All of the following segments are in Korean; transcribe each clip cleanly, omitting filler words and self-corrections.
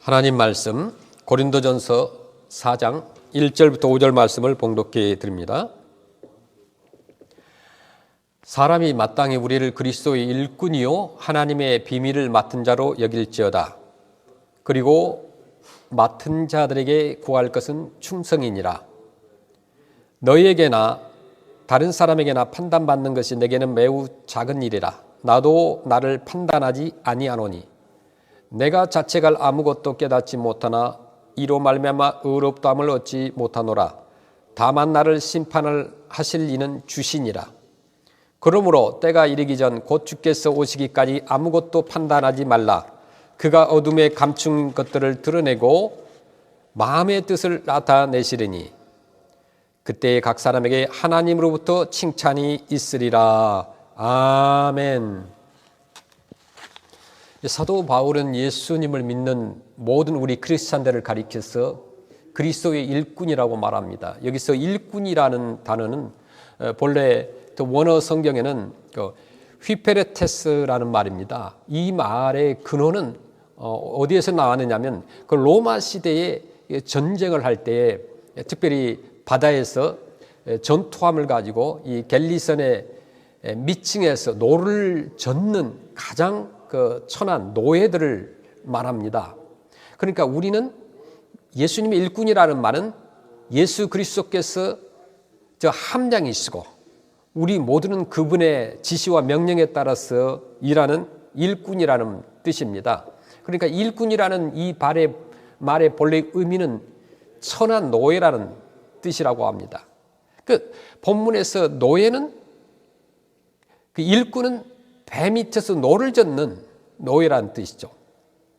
하나님 말씀 고린도전서 4장 1절부터 5절 말씀을 봉독해 드립니다. 사람이 마땅히 우리를 그리스도의 일꾼이요 하나님의 비밀을 맡은 자로 여길지어다. 그리고 맡은 자들에게 구할 것은 충성이니라. 너희에게나 다른 사람에게나 판단받는 것이 내게는 매우 작은 일이라. 나도 나를 판단하지 아니하노니 내가 자책할 아무것도 깨닫지 못하나 이로 말미암아 의롭다함을 얻지 못하노라. 다만 나를 심판을 하실 이는 주시니라. 그러므로 때가 이르기 전 곧 주께서 오시기까지 아무것도 판단하지 말라. 그가 어둠에 감춘 것들을 드러내고 마음의 뜻을 나타내시리니 그때 각 사람에게 하나님으로부터 칭찬이 있으리라. 아멘. 사도 바울은 예수님을 믿는 모든 우리 크리스찬들을 가리켜서 그리스도의 일꾼이라고 말합니다. 여기서 일꾼이라는 단어는 본래 원어 성경에는 휘페레테스라는 말입니다. 이 말의 근원은 어디에서 나왔느냐면 그 로마 시대에 전쟁을 할 때 특별히 바다에서 전투함을 가지고 이 갤리선의 밑층에서 노를 젓는 가장 천한 노예들을 말합니다. 그러니까 우리는 예수님의 일꾼이라는 말은 예수 그리스도께서 저 함장이시고 우리 모두는 그분의 지시와 명령에 따라서 일하는 일꾼이라는 뜻입니다. 그러니까 일꾼이라는 이 말의 본래 의미는 천한 노예라는 뜻이라고 합니다. 그 본문에서 노예는 그 일꾼은 배 밑에서 노를 젓는 노예라는 뜻이죠.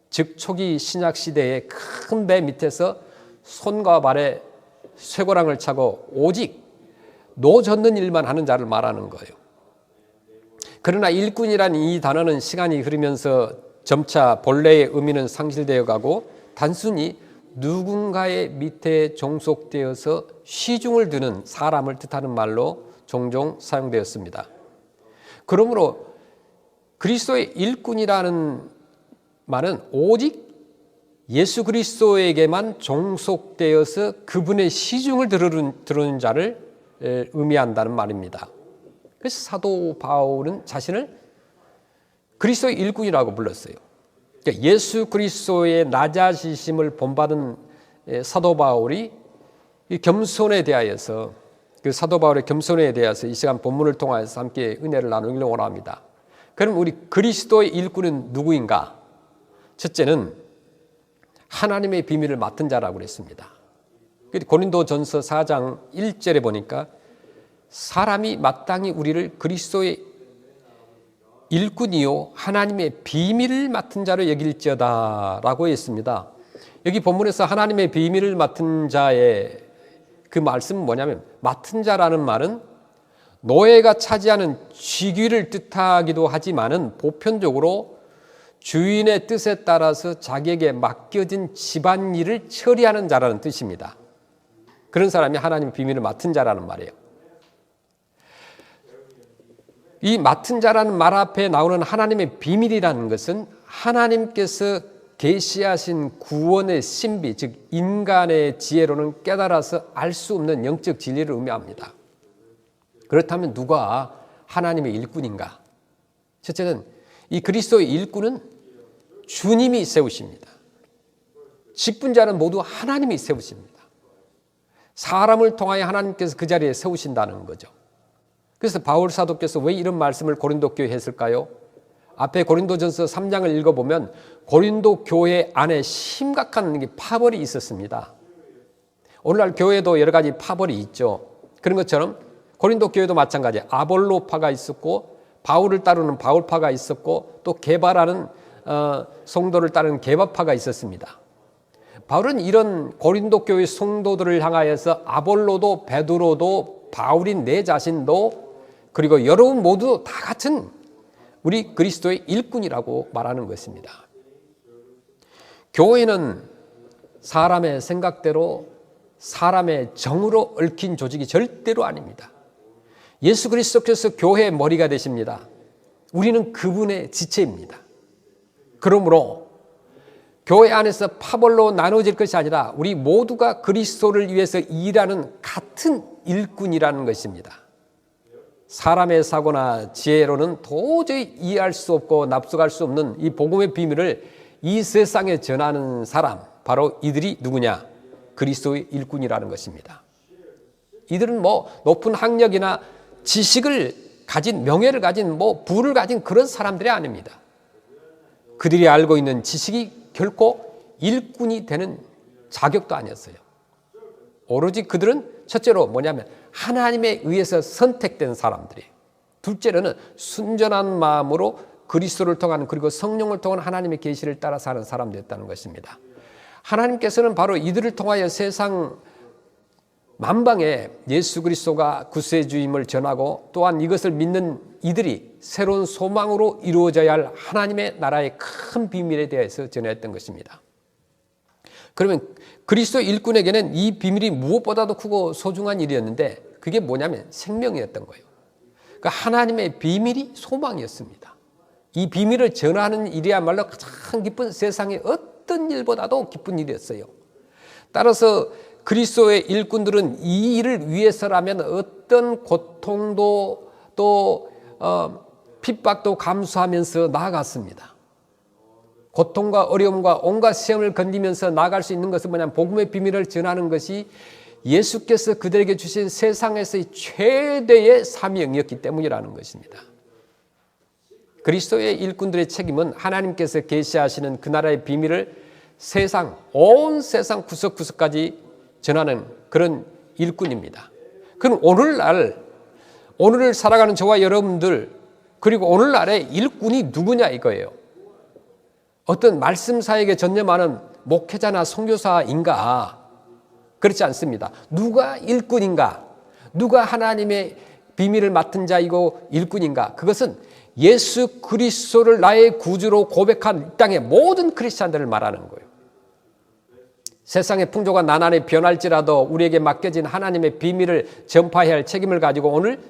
즉 초기 신약 시대에 큰 배 밑에서 손과 발에 쇠고랑을 차고 오직 노 젓는 일만 하는 자를 말하는 거예요. 그러나 일꾼이라는 이 단어는 시간이 흐르면서 점차 본래의 의미는 상실되어 가고 단순히 누군가의 밑에 종속되어서 시중을 드는 사람을 뜻하는 말로 종종 사용되었습니다. 그러므로 그리스도의 일꾼이라는 말은 오직 예수 그리스도에게만 종속되어서 그분의 시중을 들으는 자를 의미한다는 말입니다. 그래서 사도 바울은 자신을 그리스도의 일꾼이라고 불렀어요. 그러니까 예수 그리스도의 낮아지심을 본받은 사도 바울이 이 겸손에 대하여서 그 사도 바울의 겸손에 대해서 이 시간 본문을 통해서 함께 은혜를 나누기를 원합니다. 그럼 우리 그리스도의 일꾼은 누구인가? 첫째는 하나님의 비밀을 맡은 자라고 그랬습니다. 고린도전서 4장 1절에 보니까 사람이 마땅히 우리를 그리스도의 일꾼이요 하나님의 비밀을 맡은 자로 여길지어다 라고 했습니다. 여기 본문에서 하나님의 비밀을 맡은 자의 그 말씀은 뭐냐면 맡은 자라는 말은 노예가 차지하는 직위를 뜻하기도 하지만은 보편적으로 주인의 뜻에 따라서 자기에게 맡겨진 집안일을 처리하는 자라는 뜻입니다. 그런 사람이 하나님의 비밀을 맡은 자라는 말이에요. 이 맡은 자라는 말 앞에 나오는 하나님의 비밀이라는 것은 하나님께서 계시하신 구원의 신비, 즉 인간의 지혜로는 깨달아서 알 수 없는 영적 진리를 의미합니다. 그렇다면 누가 하나님의 일꾼인가? 첫째는 이 그리스도의 일꾼은 주님이 세우십니다. 직분자는 모두 하나님이 세우십니다. 사람을 통하여 하나님께서 그 자리에 세우신다는 거죠. 그래서 바울 사도께서 왜 이런 말씀을 고린도 교회에 했을까요? 앞에 고린도전서 3장을 읽어보면 고린도 교회 안에 심각한 파벌이 있었습니다. 오늘날 교회도 여러 가지 파벌이 있죠. 그런 것처럼 고린도 교회도 마찬가지예요. 아볼로파가 있었고 바울을 따르는 바울파가 있었고 또 게바라는 성도를 따르는 게바파가 있었습니다. 바울은 이런 고린도 교회 성도들을 향하여서 아볼로도 베드로도 바울인 내 자신도 그리고 여러분 모두 다 같은 우리 그리스도의 일꾼이라고 말하는 것입니다. 교회는 사람의 생각대로 사람의 정으로 얽힌 조직이 절대로 아닙니다. 예수 그리스도께서 교회의 머리가 되십니다. 우리는 그분의 지체입니다. 그러므로 교회 안에서 파벌로 나눠질 것이 아니라 우리 모두가 그리스도를 위해서 일하는 같은 일꾼이라는 것입니다. 사람의 사고나 지혜로는 도저히 이해할 수 없고 납득할 수 없는 이 복음의 비밀을 이 세상에 전하는 사람, 바로 이들이 누구냐? 그리스도의 일꾼이라는 것입니다. 이들은 뭐 높은 학력이나 지식을 가진, 명예를 가진, 뭐 부를 가진 그런 사람들이 아닙니다. 그들이 알고 있는 지식이 결코 일꾼이 되는 자격도 아니었어요. 오로지 그들은 첫째로 뭐냐면 하나님에 의해서 선택된 사람들이에요. 둘째로는 순전한 마음으로 그리스도를 통한, 그리고 성령을 통한 하나님의 계시를 따라 사는 사람들이었다는 것입니다. 하나님께서는 바로 이들을 통하여 세상 만방에 예수 그리스도가 구세주임을 전하고, 또한 이것을 믿는 이들이 새로운 소망으로 이루어져야 할 하나님의 나라의 큰 비밀에 대해서 전했던 것입니다. 그러면 그리스도 일꾼에게는 이 비밀이 무엇보다도 크고 소중한 일이었는데, 그게 뭐냐면 생명이었던 거예요. 그러니까 하나님의 비밀이 소망이었습니다. 이 비밀을 전하는 일이야말로 가장 기쁜, 세상의 어떤 일보다도 기쁜 일이었어요. 따라서 그리스도의 일꾼들은 이 일을 위해서라면 어떤 고통도 또 핍박도 감수하면서 나아갔습니다. 고통과 어려움과 온갖 시험을 견디면서 나아갈 수 있는 것은 뭐냐면 복음의 비밀을 전하는 것이 예수께서 그들에게 주신 세상에서의 최대의 사명이었기 때문이라는 것입니다. 그리스도의 일꾼들의 책임은 하나님께서 계시하시는 그 나라의 비밀을 온 세상 구석구석까지 전하는 그런 일꾼입니다. 그럼 오늘을 살아가는 저와 여러분들, 그리고 오늘날의 일꾼이 누구냐 이거예요. 어떤 말씀사에게 전념하는 목회자나 선교사인가? 그렇지 않습니다. 누가 일꾼인가? 누가 하나님의 비밀을 맡은 자이고 일꾼인가? 그것은 예수 그리스도를 나의 구주로 고백한 이 땅의 모든 크리스찬들을 말하는 거예요. 세상의 풍조가 나날이 변할지라도 우리에게 맡겨진 하나님의 비밀을 전파해야 할 책임을 가지고 오늘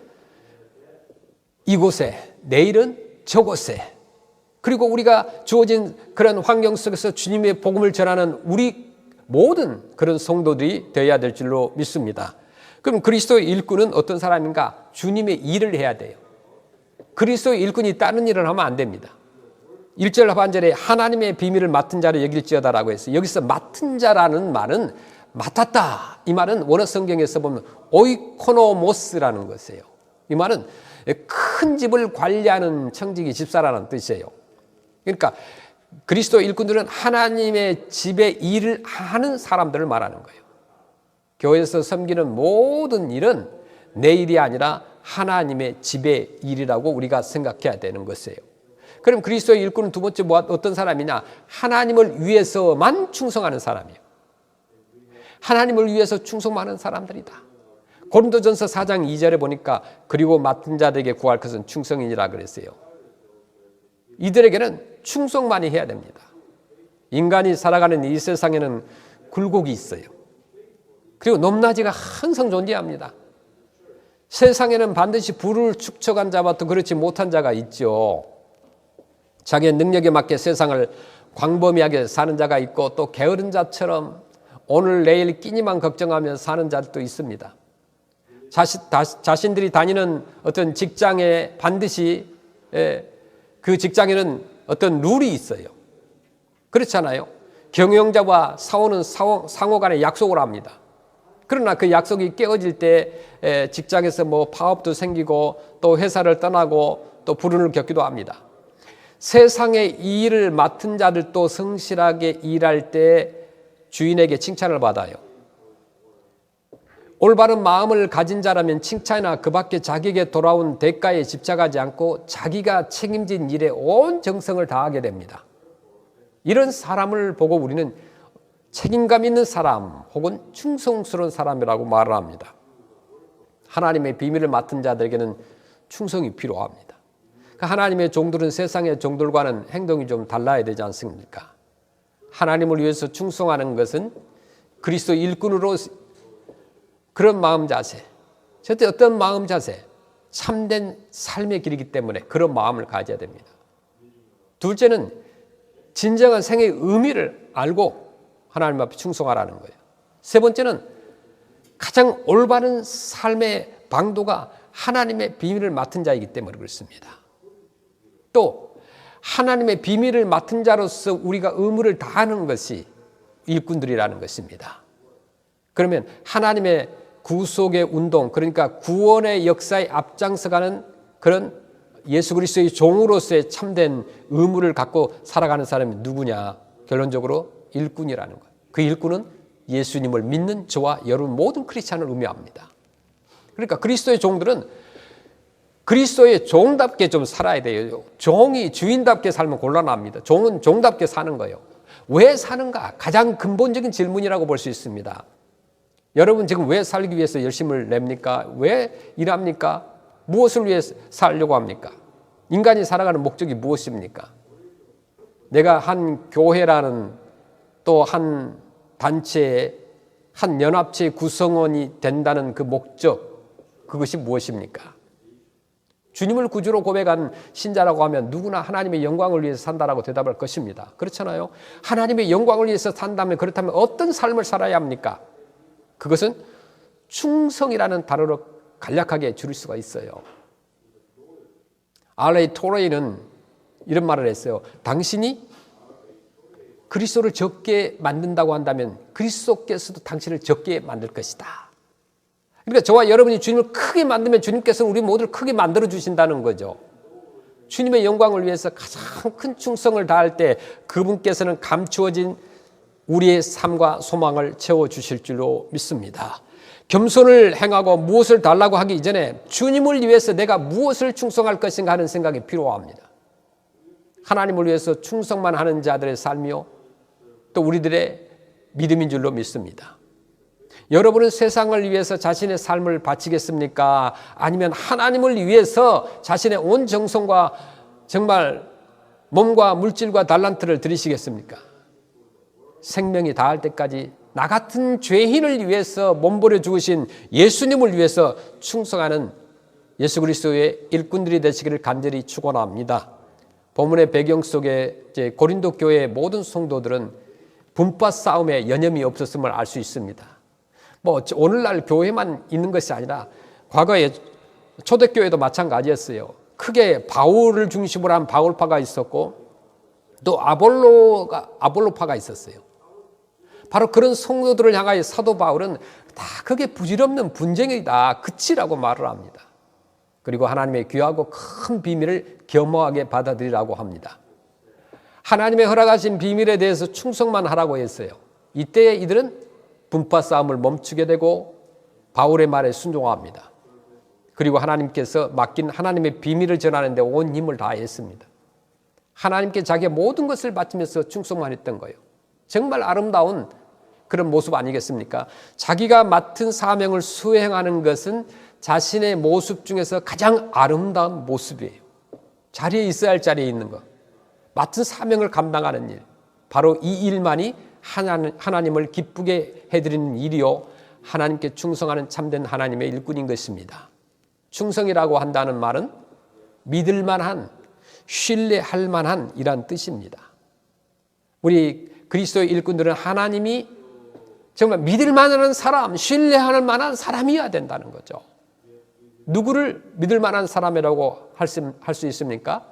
이곳에, 내일은 저곳에, 그리고 우리가 주어진 그런 환경 속에서 주님의 복음을 전하는 우리 모든 그런 성도들이 되어야 될 줄로 믿습니다. 그럼 그리스도의 일꾼은 어떤 사람인가? 주님의 일을 해야 돼요. 그리스도의 일꾼이 다른 일을 하면 안 됩니다. 1절 하반절에 하나님의 비밀을 맡은 자를 여길지어다라고 했어요. 여기서 맡은 자라는 말은 맡았다. 이 말은 원어 성경에서 보면 오이코노모스라는 것이에요. 이 말은 큰 집을 관리하는 청지기 집사라는 뜻이에요. 그러니까 그리스도 일꾼들은 하나님의 집에 일을 하는 사람들을 말하는 거예요. 교회에서 섬기는 모든 일은 내 일이 아니라 하나님의 집의 일이라고 우리가 생각해야 되는 것이에요. 그럼 그리스도의 일꾼은 두 번째 어떤 사람이냐? 하나님을 위해서만 충성하는 사람이에요. 하나님을 위해서 충성하는 사람들이다. 고린도전서 4장 2절에 보니까 그리고 맡은 자들에게 구할 것은 충성이니라 그랬어요. 이들에게는 충성만이 해야 됩니다. 인간이 살아가는 이 세상에는 굴곡이 있어요. 그리고 높낮이가 항상 존재합니다. 세상에는 반드시 부를 축적한 자와 또 그렇지 못한 자가 있죠. 자기의 능력에 맞게 세상을 광범위하게 사는 자가 있고, 또 게으른 자처럼 오늘 내일 끼니만 걱정하며 사는 자들도 있습니다. 자신들이 다니는 어떤 직장에 반드시 그 직장에는 어떤 룰이 있어요. 그렇잖아요. 경영자와 사원은 상호 간에 약속을 합니다. 그러나 그 약속이 깨어질 때 직장에서 뭐 파업도 생기고 또 회사를 떠나고 또 불운을 겪기도 합니다. 세상의 이 일을 맡은 자들도 성실하게 일할 때 주인에게 칭찬을 받아요. 올바른 마음을 가진 자라면 칭찬이나 그 밖에 자기에게 돌아온 대가에 집착하지 않고 자기가 책임진 일에 온 정성을 다하게 됩니다. 이런 사람을 보고 우리는 책임감 있는 사람 혹은 충성스러운 사람이라고 말을 합니다. 하나님의 비밀을 맡은 자들에게는 충성이 필요합니다. 하나님의 종들은 세상의 종들과는 행동이 좀 달라야 되지 않습니까? 하나님을 위해서 충성하는 것은 그리스도 일꾼으로 그런 마음 자세, 절대 어떤 마음 자세, 참된 삶의 길이기 때문에 그런 마음을 가져야 됩니다. 둘째는 진정한 생의 의미를 알고 하나님 앞에 충성하라는 거예요. 세 번째는 가장 올바른 삶의 방도가 하나님의 비밀을 맡은 자이기 때문에 그렇습니다. 또 하나님의 비밀을 맡은 자로서 우리가 의무를 다하는 것이 일꾼들이라는 것입니다. 그러면 하나님의 구속의 운동, 그러니까 구원의 역사에 앞장서가는 그런 예수 그리스도의 종으로서의 참된 의무를 갖고 살아가는 사람이 누구냐? 결론적으로 일꾼이라는 거예요. 그 일꾼은 예수님을 믿는 저와 여러분 모든 크리스찬을 의미합니다. 그러니까 그리스도의 종들은 그리스도의 종답게 좀 살아야 돼요. 종이 주인답게 살면 곤란합니다. 종은 종답게 사는 거예요. 왜 사는가? 가장 근본적인 질문이라고 볼 수 있습니다. 여러분 지금 왜 살기 위해서 열심을 냅니까? 왜 일합니까? 무엇을 위해 살려고 합니까? 인간이 살아가는 목적이 무엇입니까? 내가 한 교회라는 또 한 단체의 한 연합체의 구성원이 된다는 그 목적, 그것이 무엇입니까? 주님을 구주로 고백한 신자라고 하면 누구나 하나님의 영광을 위해서 산다라고 대답할 것입니다. 그렇잖아요. 하나님의 영광을 위해서 산다면, 그렇다면 어떤 삶을 살아야 합니까? 그것은 충성이라는 단어로 간략하게 줄일 수가 있어요. R.A. 토레이는 이런 말을 했어요. 당신이 그리스도를 적게 만든다고 한다면 그리스도께서도 당신을 적게 만들 것이다. 그러니까 저와 여러분이 주님을 크게 만들면 주님께서는 우리 모두를 크게 만들어 주신다는 거죠. 주님의 영광을 위해서 가장 큰 충성을 다할 때 그분께서는 감추어진 우리의 삶과 소망을 채워주실 줄로 믿습니다. 겸손을 행하고 무엇을 달라고 하기 이전에 주님을 위해서 내가 무엇을 충성할 것인가 하는 생각이 필요합니다. 하나님을 위해서 충성만 하는 자들의 삶이요, 또 우리들의 믿음인 줄로 믿습니다. 여러분은 세상을 위해서 자신의 삶을 바치겠습니까? 아니면 하나님을 위해서 자신의 온 정성과 정말 몸과 물질과 달란트를 들이시겠습니까? 생명이 다할 때까지 나 같은 죄인을 위해서 몸버려 죽으신 예수님을 위해서 충성하는 예수 그리스도의 일꾼들이 되시기를 간절히 축원합니다. 본문의 배경 속에 이제 고린도 교회의 모든 성도들은 분파 싸움에 여념이 없었음을 알 수 있습니다. 뭐 오늘날 교회만 있는 것이 아니라 과거에 초대교회도 마찬가지였어요. 크게 바울을 중심으로 한 바울파가 있었고 또 아볼로파가 있었어요. 바로 그런 성도들을 향하여 사도 바울은 다 그게 부질없는 분쟁이다, 그치라고 말을 합니다. 그리고 하나님의 귀하고 큰 비밀을 겸허하게 받아들이라고 합니다. 하나님의 허락하신 비밀에 대해서 충성만 하라고 했어요. 이때 이들은 분파 싸움을 멈추게 되고 바울의 말에 순종합니다. 그리고 하나님께서 맡긴 하나님의 비밀을 전하는 데 온 힘을 다했습니다. 하나님께 자기의 모든 것을 바치면서 충성만 했던 거예요. 정말 아름다운 그런 모습 아니겠습니까? 자기가 맡은 사명을 수행하는 것은 자신의 모습 중에서 가장 아름다운 모습이에요. 자리에 있어야 할 자리에 있는 것, 맡은 사명을 감당하는 일, 바로 이 일만이 하나님을 기쁘게 해드리는 일이요, 하나님께 충성하는 참된 하나님의 일꾼인 것입니다. 충성이라고 한다는 말은 믿을 만한, 신뢰할 만한 이란 뜻입니다. 우리 그리스도의 일꾼들은 하나님이 정말 믿을 만한 사람, 신뢰할 만한 사람이어야 된다는 거죠. 누구를 믿을 만한 사람이라고 할 수 있습니까?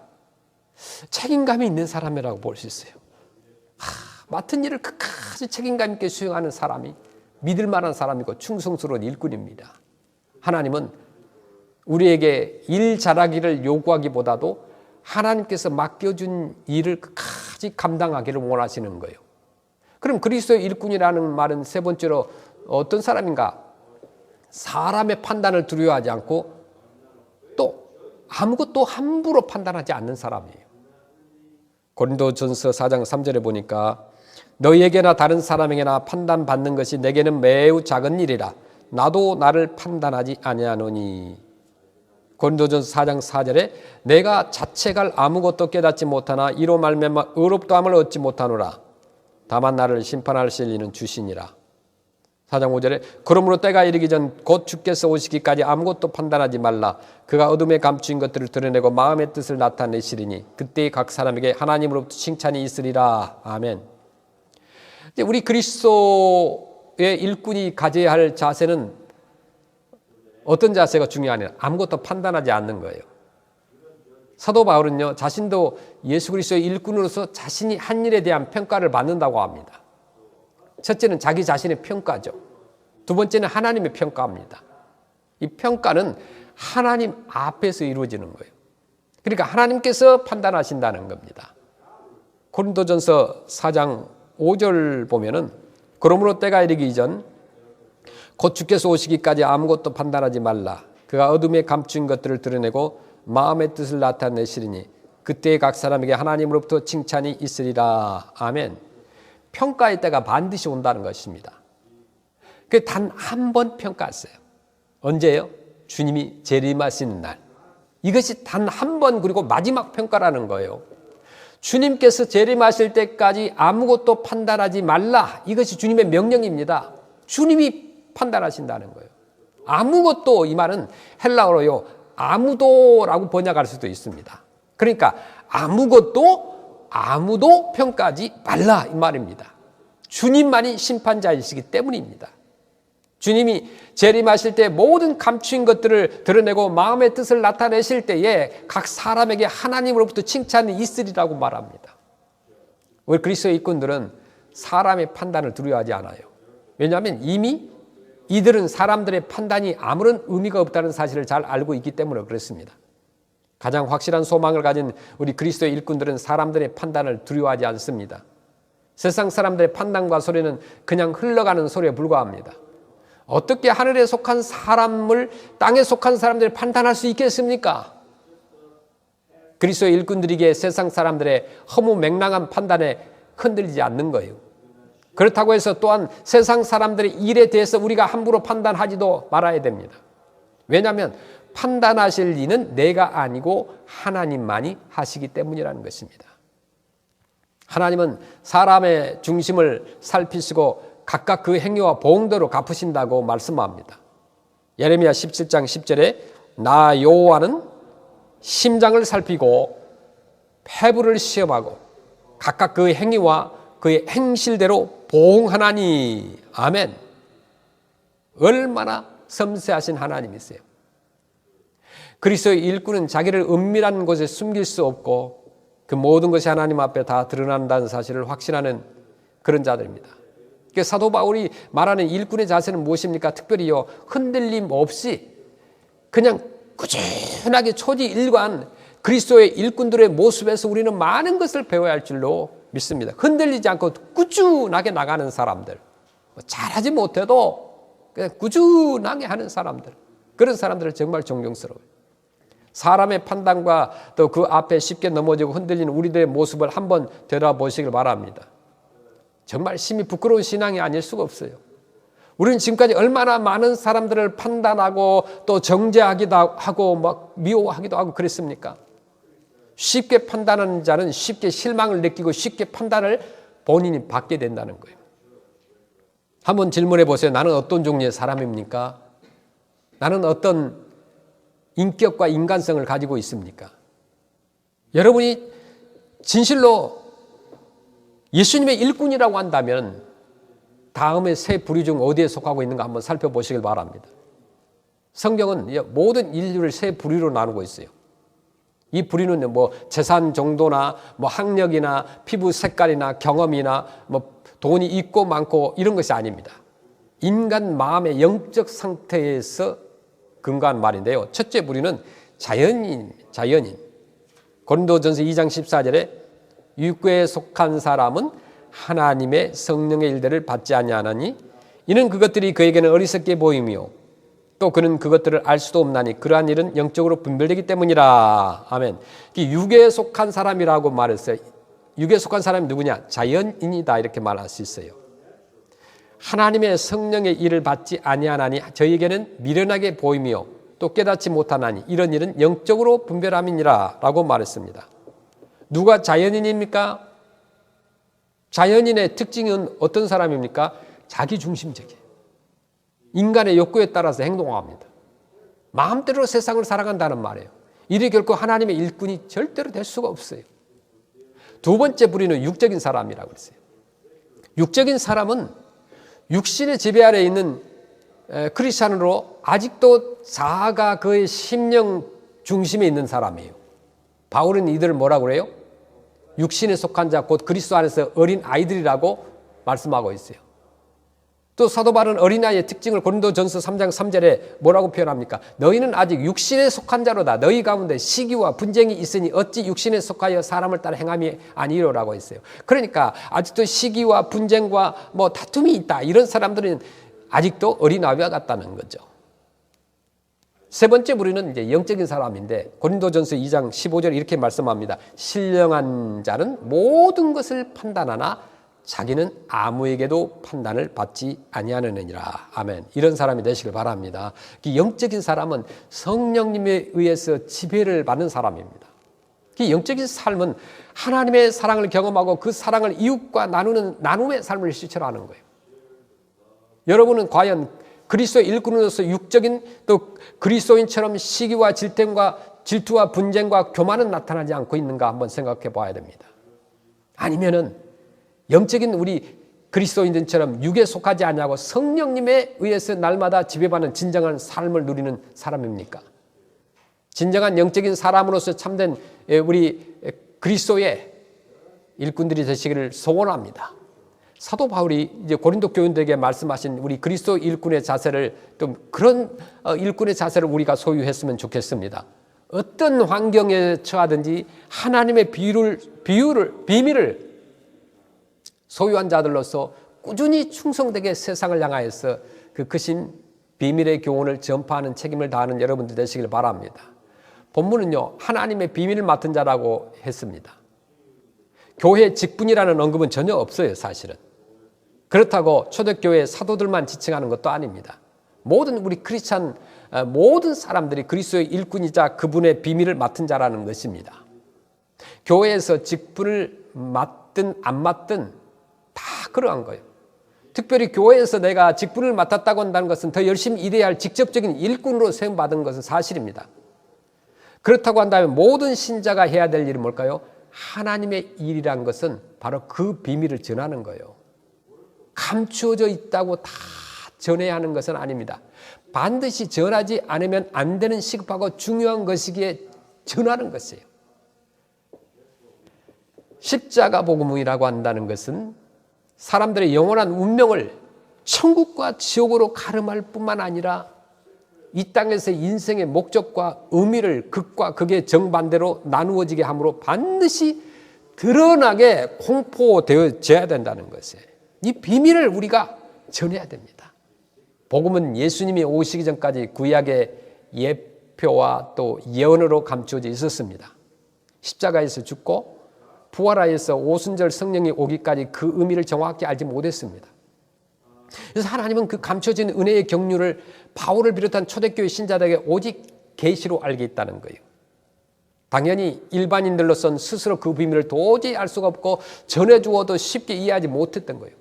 책임감이 있는 사람이라고 볼 수 있어요. 맡은 일을 끝까지 책임감 있게 수행하는 사람이 믿을 만한 사람이고 충성스러운 일꾼입니다. 하나님은 우리에게 일 잘하기를 요구하기보다도 하나님께서 맡겨준 일을 끝까지 감당하기를 원하시는 거예요. 그럼 그리스도의 일꾼이라는 말은 세 번째로 어떤 사람인가? 사람의 판단을 두려워하지 않고 또 아무것도 함부로 판단하지 않는 사람이에요. 고린도전서 4장 3절에 보니까 너희에게나 다른 사람에게나 판단받는 것이 내게는 매우 작은 일이라 나도 나를 판단하지 아니하노니. 고린도전서 4장 4절에 내가 자책할 아무것도 깨닫지 못하나 이로 말미암아 의롭다함을 얻지 못하노라. 다만 나를 심판하실 이는 주시니라. 4장 5절에 그러므로 때가 이르기 전 곧 주께서 오시기까지 아무것도 판단하지 말라. 그가 어둠에 감추인 것들을 드러내고 마음의 뜻을 나타내시리니 그때 각 사람에게 하나님으로부터 칭찬이 있으리라. 아멘. 이제 우리 그리스도의 일꾼이 가져야 할 자세는 어떤 자세가 중요하냐? 아무것도 판단하지 않는 거예요. 사도 바울은요, 자신도 예수 그리스도의 일꾼으로서 자신이 한 일에 대한 평가를 받는다고 합니다. 첫째는 자기 자신의 평가죠. 두 번째는 하나님의 평가입니다. 이 평가는 하나님 앞에서 이루어지는 거예요. 그러니까 하나님께서 판단하신다는 겁니다. 고린도전서 4장 5절 보면은 그러므로 때가 이르기 전 곧 주께서 오시기까지 아무것도 판단하지 말라. 그가 어둠에 감춘 것들을 드러내고 마음의 뜻을 나타내시리니 그때 각 사람에게 하나님으로부터 칭찬이 있으리라. 아멘. 평가의 때가 반드시 온다는 것입니다. 그 단 한 번 평가했어요. 언제요? 주님이 재림하시는 날. 이것이 단 한 번 그리고 마지막 평가라는 거예요. 주님께서 재림하실 때까지 아무것도 판단하지 말라. 이것이 주님의 명령입니다. 주님이 판단하신다는 거예요. 아무것도, 이 말은 헬라어로요, 아무도라고 번역할 수도 있습니다. 그러니까 아무도 평가하지 말라 이 말입니다. 주님만이 심판자이시기 때문입니다. 주님이 재림하실 때 모든 감추인 것들을 드러내고 마음의 뜻을 나타내실 때에 각 사람에게 하나님으로부터 칭찬이 있으리라고 말합니다. 우리 그리스도의 일꾼들은 사람의 판단을 두려워하지 않아요. 왜냐하면 이미 이들은 사람들의 판단이 아무런 의미가 없다는 사실을 잘 알고 있기 때문에 그렇습니다. 가장 확실한 소망을 가진 우리 그리스도의 일꾼들은 사람들의 판단을 두려워하지 않습니다. 세상 사람들의 판단과 소리는 그냥 흘러가는 소리에 불과합니다. 어떻게 하늘에 속한 사람을 땅에 속한 사람들이 판단할 수 있겠습니까? 그리스도의 일꾼들에게 세상 사람들의 허무맹랑한 판단에 흔들리지 않는 거예요. 그렇다고 해서 또한 세상 사람들의 일에 대해서 우리가 함부로 판단하지도 말아야 됩니다. 왜냐하면 판단하실 일은 내가 아니고 하나님만이 하시기 때문이라는 것입니다. 하나님은 사람의 중심을 살피시고 각각 그 행위와 보응대로 갚으신다고 말씀합니다. 예레미야 17장 10절에 나 여호와는 심장을 살피고 폐부를 시험하고 각각 그 행위와 그의 행실대로 보응하나니. 아멘. 얼마나 섬세하신 하나님이세요. 그리스도의 일꾼은 자기를 은밀한 곳에 숨길 수 없고 그 모든 것이 하나님 앞에 다 드러난다는 사실을 확신하는 그런 자들입니다. 사도 바울이 말하는 일꾼의 자세는 무엇입니까? 특별히요, 흔들림 없이 그냥 꾸준하게 초지일관 그리스도의 일꾼들의 모습에서 우리는 많은 것을 배워야 할 줄로 믿습니다. 흔들리지 않고 꾸준하게 나가는 사람들, 잘하지 못해도 그냥 꾸준하게 하는 사람들, 그런 사람들은 정말 존경스러워요. 사람의 판단과 또 그 앞에 쉽게 넘어지고 흔들리는 우리들의 모습을 한번 되돌아보시길 바랍니다. 정말 심히 부끄러운 신앙이 아닐 수가 없어요. 우리는 지금까지 얼마나 많은 사람들을 판단하고 또 정죄하기도 하고 막 미워하기도 하고 그랬습니까? 쉽게 판단하는 자는 쉽게 실망을 느끼고 쉽게 판단을 본인이 받게 된다는 거예요. 한번 질문해 보세요. 나는 어떤 종류의 사람입니까? 나는 어떤 인격과 인간성을 가지고 있습니까? 여러분이 진실로 예수님의 일꾼이라고 한다면 다음에 세 부류 중 어디에 속하고 있는가 한번 살펴보시길 바랍니다. 성경은 모든 인류를 세 부류로 나누고 있어요. 이 부류는 뭐 재산 정도나 뭐 학력이나 피부 색깔이나 경험이나 뭐 돈이 있고 많고 이런 것이 아닙니다. 인간 마음의 영적 상태에서 근거한 말인데요. 첫째 부류는 자연인. 고린도전서 2장 14절에 육교에 속한 사람은 하나님의 성령의 일들을 받지 아니하나니 이는 그것들이 그에게는 어리석게 보이며 또 그는 그것들을 알 수도 없나니 그러한 일은 영적으로 분별되기 때문이라. 아멘. 육에 속한 사람이라고 말했어요. 육에 속한 사람이 누구냐? 자연인이다 이렇게 말할 수 있어요. 하나님의 성령의 일을 받지 아니하나니 저희에게는 미련하게 보이며 또 깨닫지 못하나니 이런 일은 영적으로 분별함이니라 라고 말했습니다. 누가 자연인입니까? 자연인의 특징은 어떤 사람입니까? 자기중심적이에요. 인간의 욕구에 따라서 행동합니다. 마음대로 세상을 살아간다는 말이에요. 이리 결코 하나님의 일꾼이 절대로 될 수가 없어요. 두 번째 부류는 육적인 사람이라고 그랬어요. 육적인 사람은 육신의 지배 아래 있는 크리스찬으로 아직도 자아가 그의 심령 중심에 있는 사람이에요. 바울은 이들을 뭐라고 그래요? 육신에 속한 자 곧 그리스도 안에서 어린 아이들이라고 말씀하고 있어요. 또 사도 바울은 어린아이의 특징을 고린도전서 3장 3절에 뭐라고 표현합니까? 너희는 아직 육신에 속한 자로다. 너희 가운데 시기와 분쟁이 있으니 어찌 육신에 속하여 사람을 따라 행함이 아니로라고 했어요. 그러니까 아직도 시기와 분쟁과 다툼이 있다. 이런 사람들은 아직도 어린아이와 같다는 거죠. 세 번째 부류는 이제 영적인 사람인데 고린도전서 2장 15절 이렇게 말씀합니다. 신령한 자는 모든 것을 판단하나 자기는 아무에게도 판단을 받지 아니하느니라. 아멘. 이런 사람이 되시길 바랍니다. 영적인 사람은 성령님에 의해서 지배를 받는 사람입니다. 영적인 삶은 하나님의 사랑을 경험하고 그 사랑을 이웃과 나누는 나눔의 삶을 실천하는 거예요. 여러분은 과연 그리스도의 일꾼으로서 육적인 또 그리스도인처럼 시기와 질투와 분쟁과 교만은 나타나지 않고 있는가 한번 생각해 봐야 됩니다. 아니면은 영적인 우리 그리스도인들처럼 육에 속하지 않냐고 성령님에 의해서 날마다 지배받는 진정한 삶을 누리는 사람입니까? 진정한 영적인 사람으로서 참된 우리 그리스도의 일꾼들이 되시기를 소원합니다. 사도 바울이 이제 고린도 교인들에게 말씀하신 우리 그리스도 일꾼의 자세를 좀 그런 일꾼의 자세를 우리가 소유했으면 좋겠습니다. 어떤 환경에 처하든지 하나님의 비밀을 소유한 자들로서 꾸준히 충성되게 세상을 향하여서 그 크신 비밀의 교훈을 전파하는 책임을 다하는 여러분들 되시길 바랍니다. 본문은요, 하나님의 비밀을 맡은 자라고 했습니다. 교회 직분이라는 언급은 전혀 없어요, 사실은. 그렇다고 초대교회 사도들만 지칭하는 것도 아닙니다. 모든 우리 크리스찬 모든 사람들이 그리스도의 일꾼이자 그분의 비밀을 맡은 자라는 것입니다. 교회에서 직분을 맡든 안 맡든 다 그러한 거예요. 특별히 교회에서 내가 직분을 맡았다고 한다는 것은 더 열심히 일해야 할 직접적인 일꾼으로 세움받은 것은 사실입니다. 그렇다고 한다면 모든 신자가 해야 될 일은 뭘까요? 하나님의 일이란 것은 바로 그 비밀을 전하는 거예요. 감추어져 있다고 다 전해야 하는 것은 아닙니다. 반드시 전하지 않으면 안 되는 시급하고 중요한 것이기에 전하는 것이에요. 십자가 복음이라고 한다는 것은 사람들의 영원한 운명을 천국과 지옥으로 가름할 뿐만 아니라 이 땅에서의 인생의 목적과 의미를 극과 극의 정반대로 나누어지게 함으로 반드시 드러나게 공포되어져야 된다는 것이에요. 이 비밀을 우리가 전해야 됩니다. 복음은 예수님이 오시기 전까지 구약의 예표와 또 예언으로 감추어져 있었습니다. 십자가에서 죽고 부활하여서 오순절 성령이 오기까지 그 의미를 정확히 알지 못했습니다. 그래서 하나님은 그 감춰진 은혜의 경륜을 바울을 비롯한 초대교회 신자들에게 오직 계시로 알게 있다는 거예요. 당연히 일반인들로서는 스스로 그 비밀을 도저히 알 수가 없고 전해주어도 쉽게 이해하지 못했던 거예요.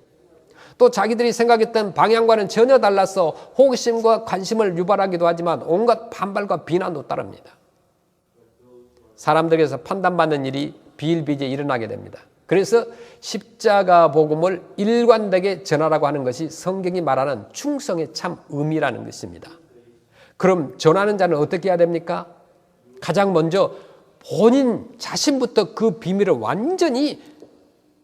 또 자기들이 생각했던 방향과는 전혀 달라서 호기심과 관심을 유발하기도 하지만 온갖 반발과 비난도 따릅니다. 사람들에게서 판단받는 일이 비일비재에 일어나게 됩니다. 그래서 십자가 복음을 일관되게 전하라고 하는 것이 성경이 말하는 충성의 참 의미라는 것입니다. 그럼 전하는 자는 어떻게 해야 됩니까? 가장 먼저 본인 자신부터 그 비밀을 완전히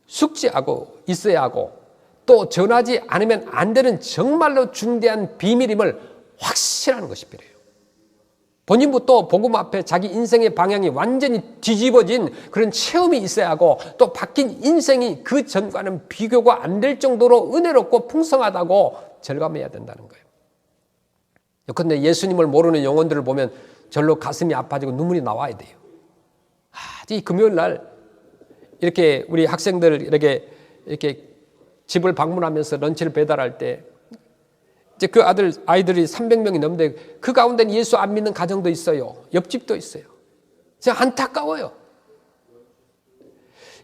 숙지하고 있어야 하고 또 전하지 않으면 안 되는 정말로 중대한 비밀임을 확신하는 것이 필요해요. 본인부터 복음 앞에 자기 인생의 방향이 완전히 뒤집어진 그런 체험이 있어야 하고 또 바뀐 인생이 그 전과는 비교가 안 될 정도로 은혜롭고 풍성하다고 절감해야 된다는 거예요. 그런데 예수님을 모르는 영혼들을 보면 절로 가슴이 아파지고 눈물이 나와야 돼요. 이 금요일 날 이렇게 우리 학생들 이렇게 집을 방문하면서 런치를 배달할 때 이제 그 아이들이 300명이 넘는데 그 가운데는 예수 안 믿는 가정도 있어요. 옆집도 있어요. 진짜 안타까워요.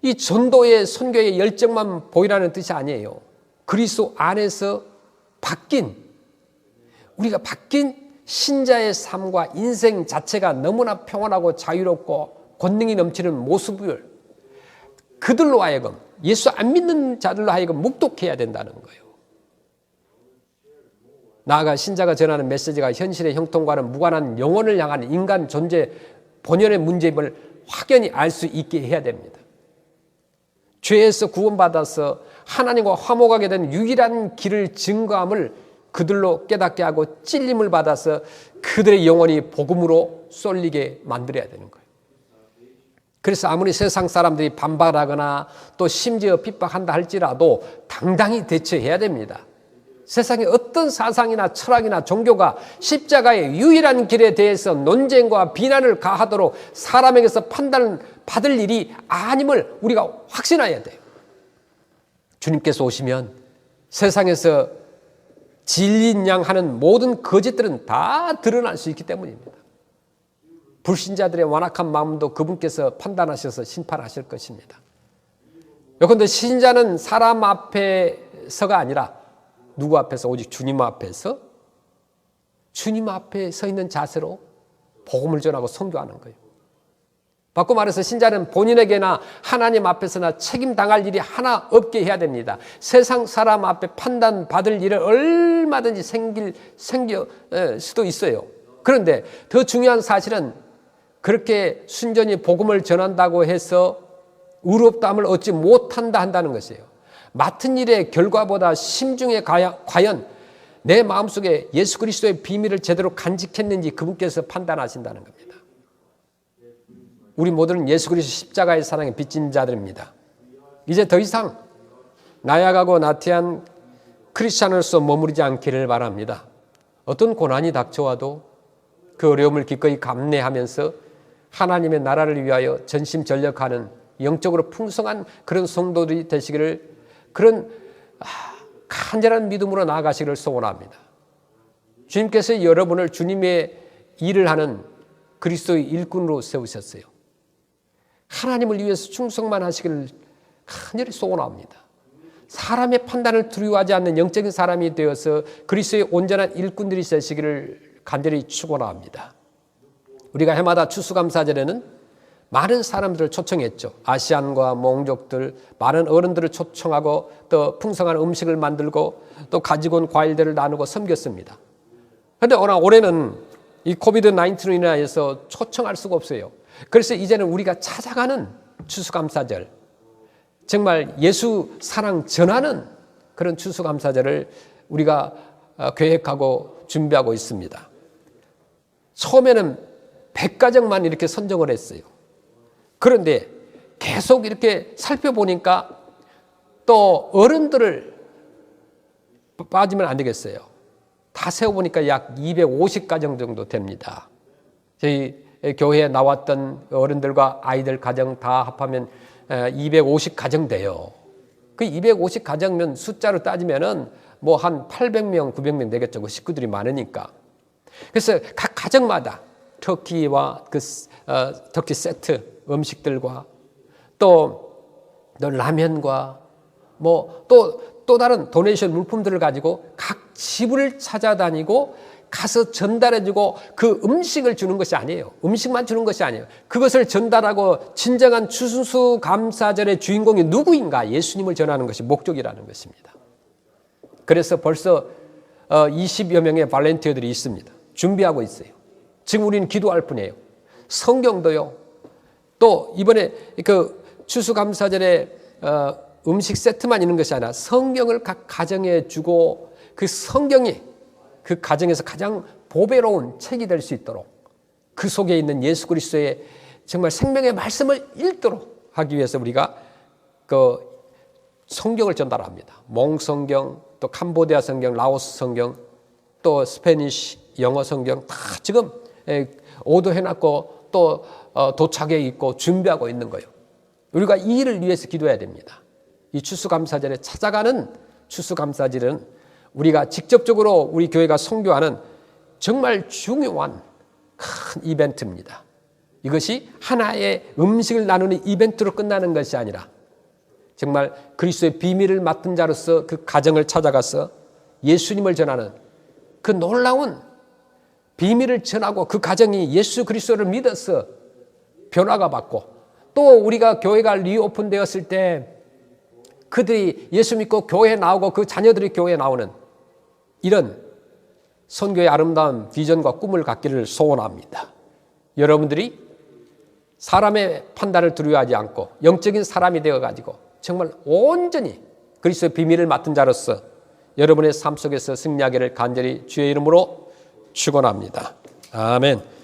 이 전도의 선교의 열정만 보이라는 뜻이 아니에요. 그리스도 안에서 바뀐 우리가 바뀐 신자의 삶과 인생 자체가 너무나 평안하고 자유롭고 권능이 넘치는 모습을 그들로 하여금, 예수 안 믿는 자들로 하여금 묵독해야 된다는 거예요. 나아가 신자가 전하는 메시지가 현실의 형통과는 무관한 영혼을 향한 인간 존재 본연의 문제임을 확연히 알 수 있게 해야 됩니다. 죄에서 구원받아서 하나님과 화목하게 된 유일한 길을 증거함을 그들로 깨닫게 하고 찔림을 받아서 그들의 영혼이 복음으로 쏠리게 만들어야 되는 거예요. 그래서 아무리 세상 사람들이 반발하거나 또 심지어 핍박한다 할지라도 당당히 대처해야 됩니다. 세상에 어떤 사상이나 철학이나 종교가 십자가의 유일한 길에 대해서 논쟁과 비난을 가하도록 사람에게서 판단을 받을 일이 아님을 우리가 확신해야 돼요. 주님께서 오시면 세상에서 진리인 양 하는 모든 거짓들은 다 드러날 수 있기 때문입니다. 불신자들의 완악한 마음도 그분께서 판단하셔서 심판하실 것입니다. 요컨대 신자는 사람 앞에서가 아니라 누구 앞에서? 오직 주님 앞에서, 주님 앞에 서 있는 자세로 복음을 전하고 선교하는 거예요. 바꿔 말해서 신자는 본인에게나 하나님 앞에서나 책임당할 일이 하나 없게 해야 됩니다. 세상 사람 앞에 판단받을 일은 얼마든지 생길 수도 있어요. 그런데 더 중요한 사실은 그렇게 순전히 복음을 전한다고 해서 의롭다함을 얻지 못한다 한다는 것이에요. 맡은 일의 결과보다 심중에 과연 내 마음속에 예수 그리스도의 비밀을 제대로 간직했는지 그분께서 판단하신다는 겁니다. 우리 모두는 예수 그리스도 십자가의 사랑에 빚진 자들입니다. 이제 더 이상 나약하고 나태한 크리스찬으로서 머무르지 않기를 바랍니다. 어떤 고난이 닥쳐와도 그 어려움을 기꺼이 감내하면서 하나님의 나라를 위하여 전심전력하는 영적으로 풍성한 그런 성도들이 되시기를, 그런 간절한 믿음으로 나아가시기를 소원합니다. 주님께서 여러분을 주님의 일을 하는 그리스도의 일꾼으로 세우셨어요. 하나님을 위해서 충성만 하시기를 간절히 소원합니다. 사람의 판단을 두려워하지 않는 영적인 사람이 되어서 그리스도의 온전한 일꾼들이 되시기를 간절히 축원합니다. 우리가 해마다 추수감사절에는 많은 사람들을 초청했죠. 아시안과 몽족들, 많은 어른들을 초청하고 또 풍성한 음식을 만들고 또 가지고 온 과일들을 나누고 섬겼습니다. 그런데 올해는 이 코비드-19로 인하여서 초청할 수가 없어요. 그래서 이제는 우리가 찾아가는 추수감사절, 정말 예수 사랑 전하는 그런 추수감사절을 우리가 계획하고 준비하고 있습니다. 처음에는 100가정만 이렇게 선정을 했어요. 그런데 계속 이렇게 살펴보니까 또 어른들을 빠지면 안 되겠어요. 다 세어보니까 약 250가정 정도 됩니다. 저희 교회에 나왔던 어른들과 아이들 가정 다 합하면 250가정 돼요. 그 250가정면 숫자로 따지면은 뭐 한 800명, 900명 되겠죠. 그 식구들이 많으니까. 그래서 각 가정마다 터키와 터키 세트 음식들과 또 라면과 뭐 또 다른 도네이션 물품들을 가지고 각 집을 찾아다니고 가서 전달해주고 그 음식을 주는 것이 아니에요. 음식만 주는 것이 아니에요. 그것을 전달하고 진정한 추수감사절의 주인공이 누구인가? 예수님을 전하는 것이 목적이라는 것입니다. 그래서 벌써 20여 명의 발렌티어들이 있습니다. 준비하고 있어요. 지금 우리는 기도할 뿐이에요. 성경도요. 또 이번에 그 추수감사절에 음식 세트만 있는 것이 아니라 성경을 각 가정에 주고 그 성경이 그 가정에서 가장 보배로운 책이 될 수 있도록 그 속에 있는 예수 그리스도의 정말 생명의 말씀을 읽도록 하기 위해서 우리가 그 성경을 전달합니다. 몽 성경, 또 캄보디아 성경, 라오스 성경, 또 스페니쉬 영어 성경 다 지금 오더해놨고 또 도착해 있고 준비하고 있는 거예요. 우리가 이 일을 위해서 기도해야 됩니다. 이 추수감사절에 찾아가는 추수감사절은 우리가 직접적으로 우리 교회가 선교하는 정말 중요한 큰 이벤트입니다. 이것이 하나의 음식을 나누는 이벤트로 끝나는 것이 아니라 정말 그리스도의 비밀을 맡은 자로서 그 가정을 찾아가서 예수님을 전하는 그 놀라운 비밀을 전하고 그 가정이 예수 그리스도를 믿어서 변화가 받고 또 우리가 교회가 리오픈되었을 때 그들이 예수 믿고 교회에 나오고 그 자녀들이 교회에 나오는 이런 선교의 아름다운 비전과 꿈을 갖기를 소원합니다. 여러분들이 사람의 판단을 두려워하지 않고 영적인 사람이 되어가지고 정말 온전히 그리스도의 비밀을 맡은 자로서 여러분의 삶 속에서 승리하기를 간절히 주의 이름으로 축원합니다. 아멘.